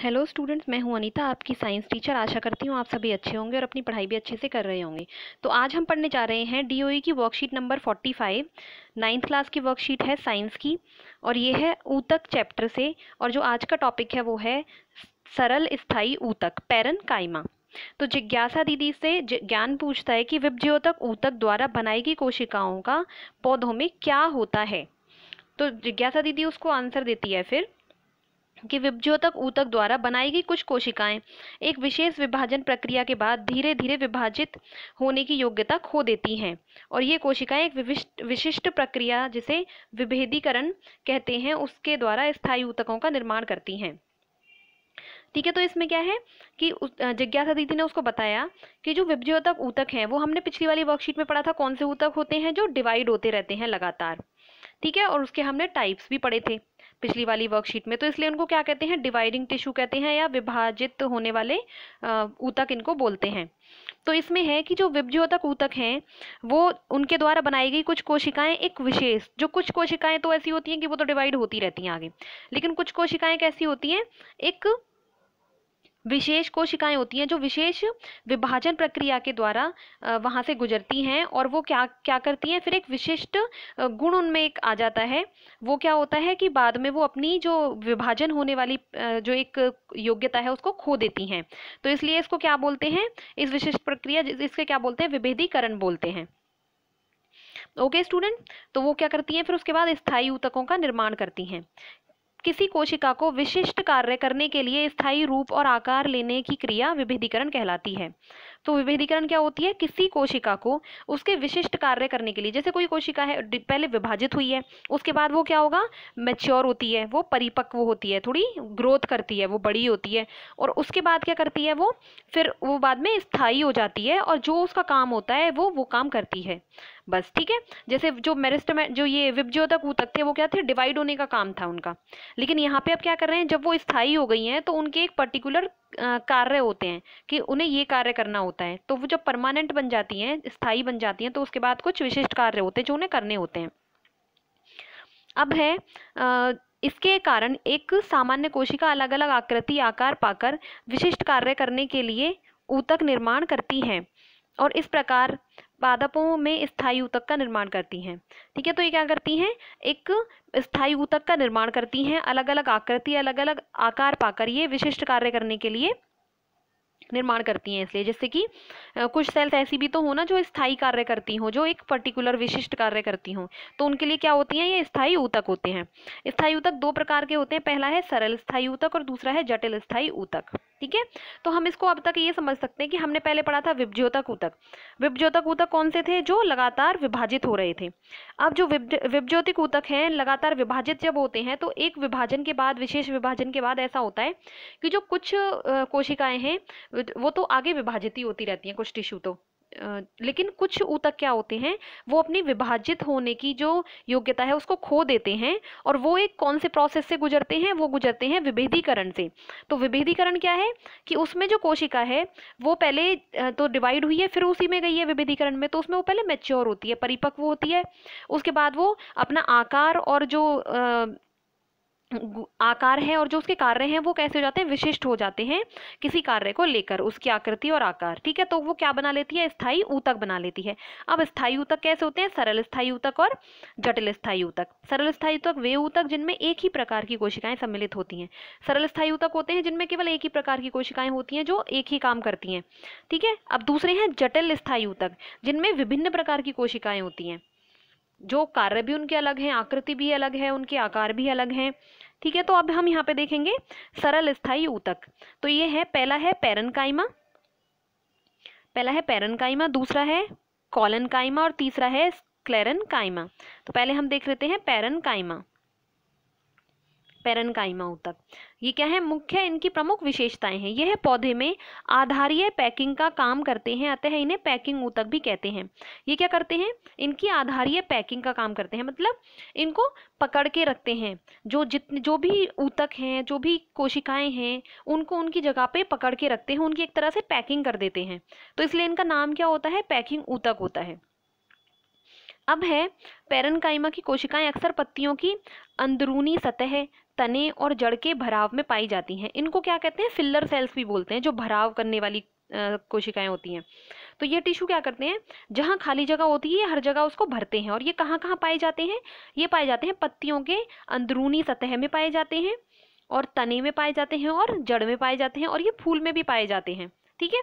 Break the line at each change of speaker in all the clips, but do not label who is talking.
Hello students, मैं हूं अनीता, आपकी साइंस टीचर। आशा करती हूं आप सभी अच्छे होंगे और अपनी पढ़ाई भी अच्छे से कर रहे होंगे। तो आज हम पढ़ने जा रहे हैं डीओई की वर्कशीट नंबर 45। 9th क्लास की वर्कशीट है साइंस की और ये है ऊतक चैप्टर से। और जो आज का टॉपिक है वो है सरल स्थायी ऊतक पैरेन्काइमा। तो जिज्ञासा दीदी से ज्ञान पूछता है कि विभज्योतक ऊतक द्वारा बनाई गई कोशिकाओं का पौधों में क्या होता है। तो जिज्ञासा दीदी उसको आंसर देती है फिर कि विभज्योतक ऊतक द्वारा बनाई गई कुछ कोशिकाएं एक विशेष विभाजन प्रक्रिया के बाद धीरे धीरे विभाजित होने की योग्यता खो देती हैं और ये कोशिकाएं एक विशिष्ट प्रक्रिया जिसे विभेदीकरण कहते हैं उसके द्वारा स्थायी ऊतकों का निर्माण करती हैं। ठीक है, तो इसमें क्या है कि जिज्ञासा दीदी ने उसको बताया कि जो विभज्योतक ऊतक हैं वो हमने पिछली वाली वर्कशीट में पढ़ा था। कौन से ऊतक होते हैं? जो डिवाइड होते रहते हैं लगातार। ठीक है, और उसके हमने टाइप्स भी पढ़े थे पिछली वाली वर्कशीट में। तो इसलिए उनको क्या कहते हैं? डिवाइडिंग टिश्यू कहते हैं या विभाजित होने वाले ऊतक इनको बोलते हैं। तो इसमें है कि जो विभज्योतक ऊतक हैं वो उनके द्वारा बनाई गई कुछ कोशिकाएं एक विशेष, जो कुछ कोशिकाएं तो ऐसी होती हैं कि वो तो डिवाइड होती रहती हैं आगे, लेकिन कुछ कोशिकाएं कैसी होती हैं? एक विशेष कोशिकाएं होती हैं जो विशेष विभाजन प्रक्रिया के द्वारा वहां से गुजरती हैं और वो क्या क्या करती हैं, फिर एक विशिष्ट गुण उनमें एक आ जाता है। वो क्या होता है कि बाद में वो अपनी जो विभाजन होने वाली जो एक योग्यता है उसको खो देती हैं। तो इसलिए इसको क्या बोलते हैं? इस विशिष्ट प्रक्रिया इसके क्या बोलते हैं? विभेदीकरण बोलते हैं। ओके स्टूडेंट, तो वो क्या करती हैं फिर उसके बाद स्थायी ऊतकों का निर्माण करती हैं। किसी कोशिका को विशिष्ट कार्य करने के लिए स्थायी रूप और आकार लेने की क्रिया विभेदीकरण कहलाती है। तो विभेदीकरण क्या होती है? किसी कोशिका को उसके विशिष्ट कार्य करने के लिए, जैसे कोई कोशिका है पहले विभाजित हुई है, उसके बाद वो क्या होगा? मैच्योर होती है, वो परिपक्व होती है, थोड़ी ग्रोथ करती है, वो बड़ी होती है और उसके बाद क्या करती है? वो फिर वो बाद में स्थायी हो जाती है और जो उसका काम होता है वो काम करती है बस। ठीक है, जैसे जो मेरिस्टेम जो ये विभज्योतक ऊतक थे वो क्या थे? डिवाइड होने का काम था उनका। लेकिन यहाँ पे अब क्या कर रहे हैं? जब वो स्थायी हो गई हैं तो उनके एक पर्टिकुलर कार्य होते हैं कि उन्हें ये कार्य करना होता है। तो वो जब परमानेंट बन जाती हैं, स्थायी बन जाती हैं, तो उसके बाद कुछ विशिष्ट कार्य होते हैं जो उन्हें करने होते हैं। अब है इसके कारण एक सामान्य कोशिका अलग अलग आकृति आकार पाकर विशिष्ट कार्य करने के लिए ऊतक निर्माण करती हैं और इस प्रकार पादपों में स्थायी ऊतक का निर्माण करती हैं। ठीक है, तो ये क्या करती हैं? एक स्थायी ऊतक का निर्माण करती हैं, अलग अलग आकृति अलग अलग आकार पाकर ये विशिष्ट कार्य करने के लिए निर्माण करती हैं। इसलिए जैसे कि कुछ सेल्स ऐसी भी तो हो ना जो स्थायी कार्य करती हों, जो एक पर्टिकुलर विशिष्ट कार्य करती हों, तो उनके लिए क्या होती हैं? ये स्थायी ऊतक होते हैं। स्थायी ऊतक दो प्रकार के होते हैं, पहला है सरल स्थायी ऊतक और दूसरा है जटिल स्थायी ऊतक। ठीक है, तो हम इसको अब तक ये समझ सकते हैं कि हमने पहले पढ़ा था विभज्योतक ऊतक। विभज्योतक ऊतक कौन से थे? जो लगातार विभाजित हो रहे थे। अब जो विभज्योतिक ऊतक हैं लगातार विभाजित जब होते हैं तो एक विभाजन के बाद, विशेष विभाजन के बाद ऐसा होता है कि जो कुछ कोशिकाएं हैं वो तो आगे विभाजित ही होती रहती हैं, कुछ टिश्यू तो लेकिन कुछ ऊतक क्या होते हैं? वो अपनी विभाजित होने की जो योग्यता है उसको खो देते हैं और वो एक कौन से प्रोसेस से गुजरते हैं? वो गुजरते हैं विभेदीकरण से। तो विभेदीकरण क्या है कि उसमें जो कोशिका है वो पहले तो डिवाइड हुई है, फिर उसी में गई है विभेदीकरण में, तो उसमें वो पहले मैच्योर होती है, परिपक्व होती है। उसके बाद वो अपना आकार और जो आकार है और जो उसके कार्य हैं वो कैसे हो जाते हैं? विशिष्ट हो जाते हैं किसी कार्य को लेकर, उसकी आकृति और आकार। ठीक है, तो वो क्या बना लेती है? स्थायी ऊतक बना लेती है। अब स्थायी ऊतक कैसे होते हैं? सरल स्थायी ऊतक और जटिल स्थायी ऊतक। सरल स्थायी ऊतक वे ऊतक जिनमें एक ही प्रकार की कोशिकाएं सम्मिलित होती हैं। सरल स्थायी ऊतक होते हैं जिनमें केवल एक ही प्रकार की कोशिकाएं होती हैं जो एक ही काम करती हैं। ठीक है, अब दूसरे हैं जटिल स्थायी ऊतक जिनमें विभिन्न प्रकार की कोशिकाएं होती हैं, जो कार्य भी उनके अलग हैं, आकृति भी अलग है, उनके आकार भी अलग हैं। ठीक है, तो अब हम यहाँ पे देखेंगे सरल स्थायी ऊतक। तो ये है, पहला है पैरेन्काइमा, दूसरा है कोलेनकाइमा और तीसरा है स्क्लेरेन्काइमा। तो पहले हम देख लेते हैं पैरेन्काइमा ऊतक। ये क्या है? मुख्य इनकी प्रमुख विशेषताएं हैं। यह पौधे में आधारीय पैकिंग का काम करते हैं, अतः इन्हें पैकिंग ऊतक भी कहते हैं। ये क्या करते हैं? इनकी आधारीय पैकिंग का काम करते हैं, मतलब इनको पकड़ के रखते हैं। जो भी ऊतक हैं, जो भी कोशिकाएं हैं, उनको उनकी जगह पे पकड़ के रखते हैं, उनकी एक तरह से पैकिंग कर देते हैं। तो इसलिए इनका नाम क्या होता है? पैकिंग ऊतक होता है। अब है पैरेन्काइमा की कोशिकाएं अक्सर पत्तियों की अंदरूनी सतह, तने और जड़ के भराव में पाई जाती हैं। इनको क्या कहते हैं, फिलर सेल्स भी बोलते हैं, जो भराव करने वाली कोशिकाएं होती हैं। तो ये टिश्यू क्या करते हैं, जहाँ खाली जगह होती है हर जगह उसको भरते हैं। और ये कहाँ कहाँ पाए जाते हैं, ये पाए जाते हैं पत्तियों के अंदरूनी सतह में पाए जाते हैं, और तने में पाए जाते हैं, और जड़ में पाए जाते हैं, और ये फूल में भी पाए जाते हैं। ठीक है।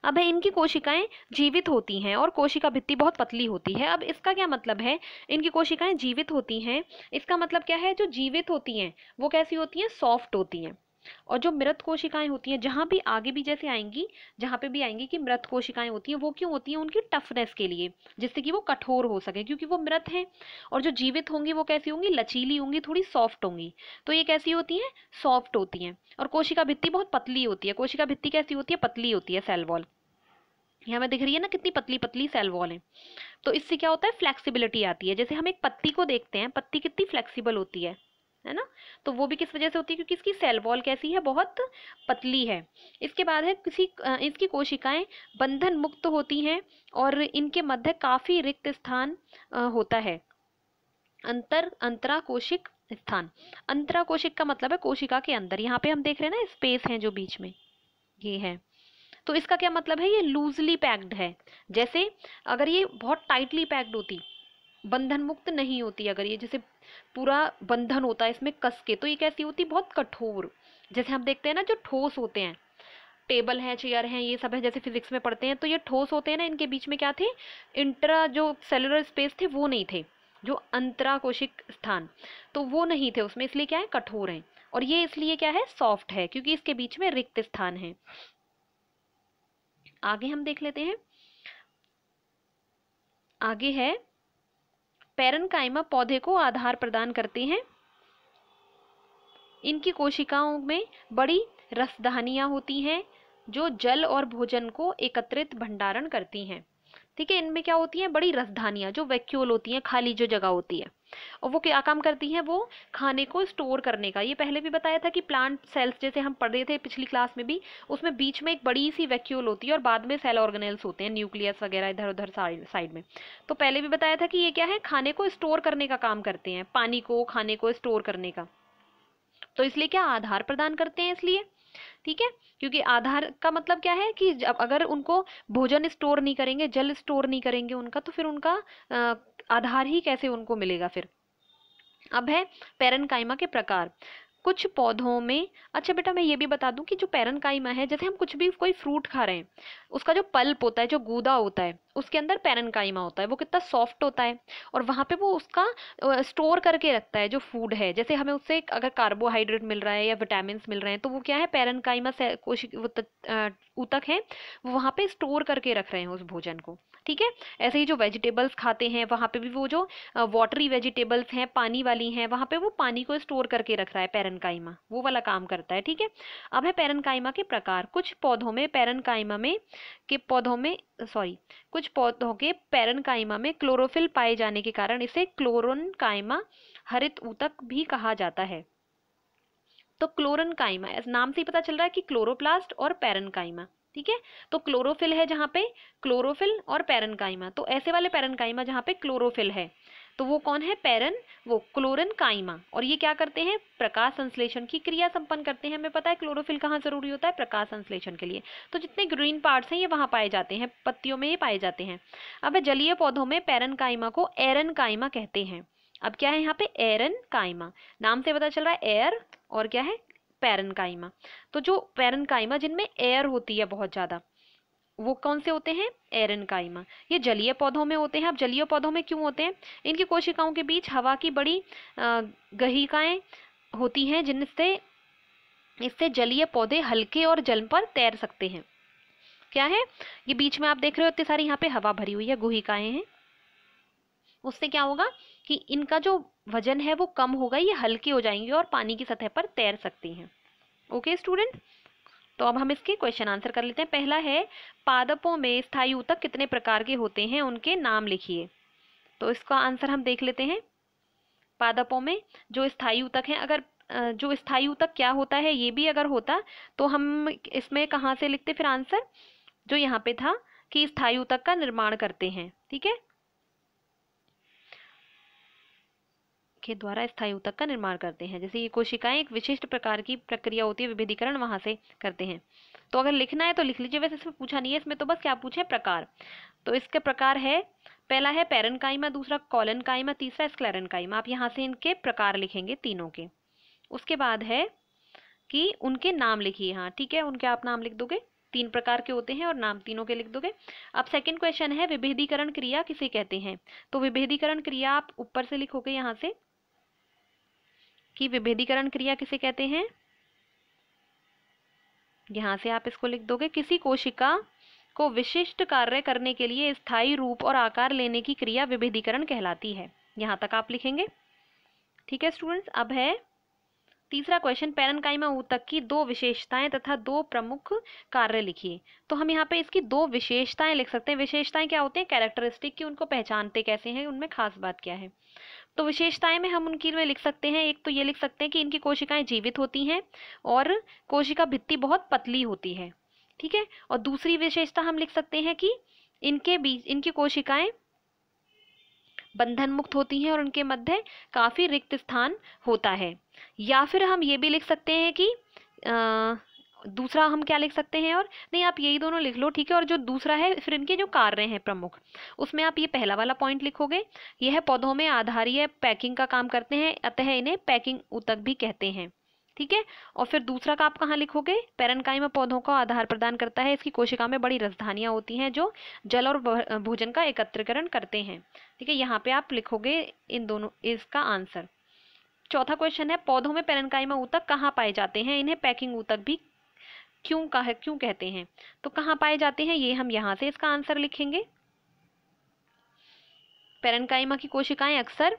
अब है इनकी कोशिकाएं जीवित होती हैं और कोशिका भित्ति बहुत पतली होती है। अब इसका क्या मतलब है, इनकी कोशिकाएं जीवित होती हैं, इसका मतलब क्या है, जो जीवित होती हैं वो कैसी होती हैं, सॉफ्ट होती हैं। और जो मृत कोशिकाएं होती हैं, जहां भी आगे भी जैसे आएंगी, जहां पे भी आएंगी कि मृत कोशिकाएं होती हैं, वो क्यों होती हैं, उनकी टफनेस के लिए, जिससे कि वो कठोर हो सके, क्योंकि वो मृत हैं। और जो जीवित होंगी वो कैसी होंगी, लचीली होंगी, थोड़ी सॉफ्ट होंगी। तो ये कैसी होती हैं, सॉफ्ट होती हैं। और कोशिका भित्ति बहुत पतली होती है। कोशिका भित्ति कैसी होती है, पतली होती है, सेल वॉल। यहाँ में दिख रही है ना कितनी पतली पतली सेल वॉल है। तो इससे क्या होता है, फ्लेक्सिबिलिटी आती है। जैसे हम एक पत्ती को देखते हैं, पत्ती कितनी फ्लेक्सिबल होती है ना। तो वो भी किस वजह से होती है, क्योंकि इसकी सेल वॉल कैसी है, बहुत पतली है। इसके बाद है इसकी कोशिकाएं बंधन मुक्त होती हैं और इनके मध्य काफी रिक्त स्थान होता है। अंतराकोशिक स्थान। अंतराकोशिक का मतलब है कोशिका के अंदर। यहाँ पे हम देख रहे हैं ना स्पेस है जो बीच में, ये है। तो इसका क्या मतलब है, ये लूजली पैक्ड है। जैसे अगर ये बहुत टाइटली पैक्ड होती, बंधन मुक्त नहीं होती, अगर ये जैसे पूरा बंधन होता है इसमें कस के, तो ये कैसी होती, बहुत कठोर। जैसे हम देखते हैं ना जो ठोस होते हैं, टेबल है, चेयर है, ये सब है, जैसे फिजिक्स में पढ़ते हैं, तो ये ठोस होते हैं ना, इनके बीच में क्या थे, इंट्रा जो सेलुलर स्पेस थे वो नहीं थे, जो अंतराकोशिक स्थान, तो वो नहीं थे उसमें, इसलिए क्या है, कठोर है। और ये इसलिए क्या है, सॉफ्ट है, क्योंकि इसके बीच में रिक्त स्थान है। आगे हम देख लेते हैं। आगे है पैरेन्काइमा पौधे को आधार प्रदान करते हैं। इनकी कोशिकाओं में बड़ी रसदानियां होती हैं जो जल और भोजन को एकत्रित भंडारण करती हैं। ठीक है, इनमें क्या होती हैं, बड़ी रसदानियां, जो वैक्यूल होती हैं, खाली जो जगह होती है, और वो क्या काम करती हैं, वो खाने को स्टोर करने का। ये पहले भी बताया था कि प्लांट सेल्स जैसे हम पढ़ रहे थे पिछली क्लास में भी, उसमें बीच में एक बड़ी सी वैक्यूल होती है और बाद में सेल ऑर्गेनेल्स होते हैं, न्यूक्लियस वगैरह इधर उधर साइड में। तो पहले भी बताया था कि ये क्या है, खाने को स्टोर करने का काम करते हैं, पानी को, खाने को स्टोर करने का। तो इसलिए क्या, आधार प्रदान करते हैं इसलिए। ठीक है, क्योंकि आधार का मतलब क्या है कि जब अगर उनको भोजन स्टोर नहीं करेंगे, जल स्टोर नहीं करेंगे उनका, तो फिर उनका आधार ही कैसे उनको मिलेगा फिर। अब है पैरेन्काइमा के प्रकार। कुछ पौधों में, अच्छा बेटा मैं ये भी बता दूं कि जो पैरेन्काइमा है, जैसे हम कुछ भी कोई फ्रूट खा रहे हैं, उसका जो पल्प होता है, जो गूदा होता है, उसके अंदर पैरेन्काइमा होता है। वो कितना सॉफ्ट होता है, और वहां पे वो उसका स्टोर करके रखता है जो फूड है। जैसे हमें उससे अगर कार्बोहाइड्रेट मिल रहा है या विटामिन मिल रहे हैं, तो वो क्या है, पैरेन्काइमा से ऊतक है, वो वहां पे स्टोर करके रख रहे हैं उस भोजन को। ठीक है, ऐसे ही जो वेजिटेबल्स खाते हैं, वहां पे भी वो जो वाटरी वेजिटेबल्स हैं, पानी वाली हैं, वहां पे वो पानी को स्टोर करके रख रहा है पैरेन्काइमा, वो वाला काम करता है। ठीक है, अब है पैरेन्काइमा के प्रकार। कुछ पौधों में पैरेन्काइमा में के पौधों में सॉरी कुछ पौधों के पैरेन्काइमा में क्लोरोफिल पाए जाने के कारण इसे क्लोरेन्काइमा हरित ऊतक भी कहा जाता है। तो क्लोरेन्काइमा, नाम से ही पता चल रहा है कि क्लोरोप्लास्ट और पैरेन्काइमा। ठीक है, तो क्लोरोफिल है जहाँ पे, क्लोरोफिल और पैरेन्काइमा, तो ऐसे वाले पैरेन्काइमा जहाँ पे क्लोरोफिल है, तो वो कौन है, वो क्लोरेन्काइमा। और ये क्या करते हैं, प्रकाश संश्लेषण की क्रिया संपन्न करते हैं। हमें पता है क्लोरोफिल कहाँ जरूरी होता है, प्रकाश संश्लेषण के लिए। तो जितने ग्रीन पार्ट्स हैं ये वहां पाए जाते हैं, पत्तियों में ये पाए जाते हैं। अब जलीय पौधों में पैरेन्काइमा को एरेन्काइमा कहते हैं। अब क्या है यहाँ पे, एरेन्काइमा, नाम से पता चल रहा है एयर, और क्या है, पैरेन्काइमा। तो जो पैरेन्काइमा जिनमें एयर होती है बहुत ज्यादा, वो कौन से होते हैं, एरेन्काइमा। ये जलीय पौधों में होते हैं। अब जलीय पौधों में क्यों होते हैं, इनकी कोशिकाओं के बीच हवा की बड़ी गहिकाएं होती हैं, जिनसे इससे जलीय पौधे हल्के और जल पर तैर सकते हैं। क्या है, ये बीच में आप देख रहे हो इतनी सारी यहाँ पे हवा भरी हुई है, गुहिकाएं हैं। उससे क्या होगा कि इनका जो वजन है वो कम होगा, ये हल्के हो जाएंगे और पानी की सतह पर तैर सकती हैं। ओके स्टूडेंट, तो अब हम इसके क्वेश्चन आंसर कर लेते हैं। पहला है, पादपों में स्थायी ऊतक कितने प्रकार के होते हैं, उनके नाम लिखिए। तो इसका आंसर हम देख लेते हैं। पादपों में जो स्थायी ऊतक हैं, अगर जो स्थायी ऊतक क्या होता है ये भी अगर होता, तो हम इसमें कहाँ से लिखते फिर आंसर, जो यहाँ पे था कि स्थायी ऊतक का निर्माण करते हैं। ठीक है, के द्वारा स्थायी ऊतक का निर्माण करते हैं। जैसे ये कोशिकाएं एक विशिष्ट प्रकार की प्रक्रिया होती है, विभेदीकरण वहां से करते हैं। तो अगर लिखना है तो लिख लीजिए, वैसे इसमें पूछा नहीं है, इसमें तो बस क्या पूछे प्रकार। तो इसके प्रकार है, पहला है पैरेन्काइमा, दूसरा कोलेनकाइमा, तीसरा स्क्लेरेन्काइमा। आप यहाँ से इनके प्रकार लिखेंगे तीनों के। उसके बाद है कि उनके नाम लिखिए। हाँ ठीक है, उनके आप नाम लिख दोगे, 3 प्रकार के होते हैं और नाम तीनों के लिख दोगे। अब सेकंड क्वेश्चन है विभेदीकरण क्रिया किसे कहते हैं। तो विभेदीकरण क्रिया आप ऊपर से लिखोगे यहाँ से कि विभेदीकरण क्रिया किसे कहते हैं। यहाँ से आप इसको लिख दोगे, किसी कोशिका को विशिष्ट कार्य करने के लिए स्थायी रूप और आकार लेने की क्रिया विभेदीकरण कहलाती है। यहाँ तक आप लिखेंगे। ठीक है स्टूडेंट्स, अब है तीसरा क्वेश्चन, पैरेन्काइमा ऊतक की 2 विशेषताएं तथा 2 प्रमुख कार्य लिखिए। तो हम यहाँ पे इसकी 2 विशेषताएं लिख सकते हैं। विशेषताएं क्या होते हैं, कैरेक्टरिस्टिक, की उनको पहचानते कैसे हैं, उनमें खास बात क्या है। तो विशेषताएं में हम उनकी में लिख सकते हैं, एक तो ये लिख सकते हैं कि इनकी कोशिकाएं जीवित होती हैं और कोशिका भित्ति बहुत पतली होती है। ठीक है, और दूसरी विशेषता हम लिख सकते हैं कि इनके बीच इनकी कोशिकाएं बंधन मुक्त होती हैं और उनके मध्य काफी रिक्त स्थान होता है। या फिर हम ये भी लिख सकते हैं कि दूसरा हम क्या लिख सकते हैं, और नहीं आप यही दोनों लिख लो, ठीक है। और जो दूसरा है फिर इनके जो कार्य हैं प्रमुख, उसमें आप ये पहला वाला पॉइंट लिखोगे, यह पौधों में आधारीय पैकिंग का काम करते हैं, अतः इन्हें पैकिंग ऊतक भी कहते हैं। ठीक है, और फिर दूसरा का आप कहाँ लिखोगे, पैरेन्काइमा पौधों को आधार प्रदान करता है, इसकी कोशिका में बड़ी रसधानियां होती हैं जो जल और भोजन का एकत्रीकरण करते हैं। ठीक है, यहाँ पे आप लिखोगे इन दोनों इसका आंसर। चौथा क्वेश्चन है, पौधों में पैरेन्काइमा ऊतक कहाँ पाए जाते हैं, इन्हें पैकिंग ऊतक भी क्यों कहते हैं। तो कहाँ पाए जाते हैं, ये हम यहाँ से इसका आंसर लिखेंगे। पैरेन्काइमा की कोशिकाएं अक्सर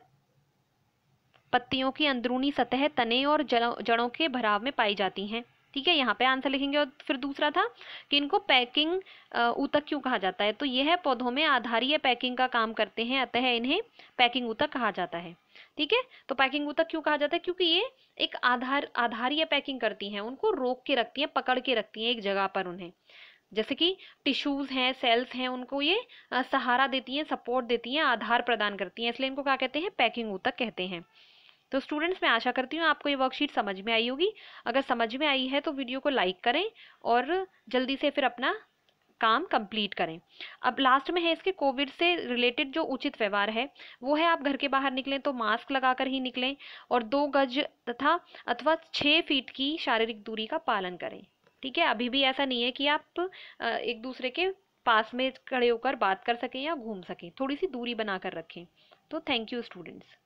पत्तियों की अंदरूनी सतह, तने और जड़ों के भराव में पाई जाती हैं। ठीक है, यहाँ पे आंसर लिखेंगे। और फिर दूसरा था कि इनको पैकिंग ऊतक क्यों कहा जाता है, तो यह पौधों में आधारीय पैकिंग का काम करते हैं, अतः इन्हें पैकिंग ऊतक कहा जाता है। ठीक है, तो पैकिंग ऊतक क्यों कहा जाता है, क्योंकि ये एक आधारीय पैकिंग करती हैं, उनको रोक के रखती हैं, पकड़ के रखती हैं एक जगह पर उन्हें। जैसे कि टिश्यूज हैं, सेल्स हैं, उनको ये सहारा देती हैं, सपोर्ट देती हैं, आधार प्रदान करती हैं, इसलिए इनको क्या कहते हैं, पैकिंग ऊतक कहते हैं। तो स्टूडेंट्स, मैं आशा करती हूँ आपको ये वर्कशीट समझ में आई होगी। अगर समझ में आई है तो वीडियो को लाइक करें और जल्दी से फिर अपना काम कंप्लीट करें। अब लास्ट में है इसके कोविड से रिलेटेड जो उचित व्यवहार है वो है, आप घर के बाहर निकलें तो मास्क लगाकर ही निकलें और 2 गज अथवा 6 फीट की शारीरिक दूरी का पालन करें। ठीक है, अभी भी ऐसा नहीं है कि आप एक दूसरे के पास में खड़े होकर बात कर सकें या घूम सकें, थोड़ी सी दूरी बनाकर रखें। तो थैंक यू स्टूडेंट्स।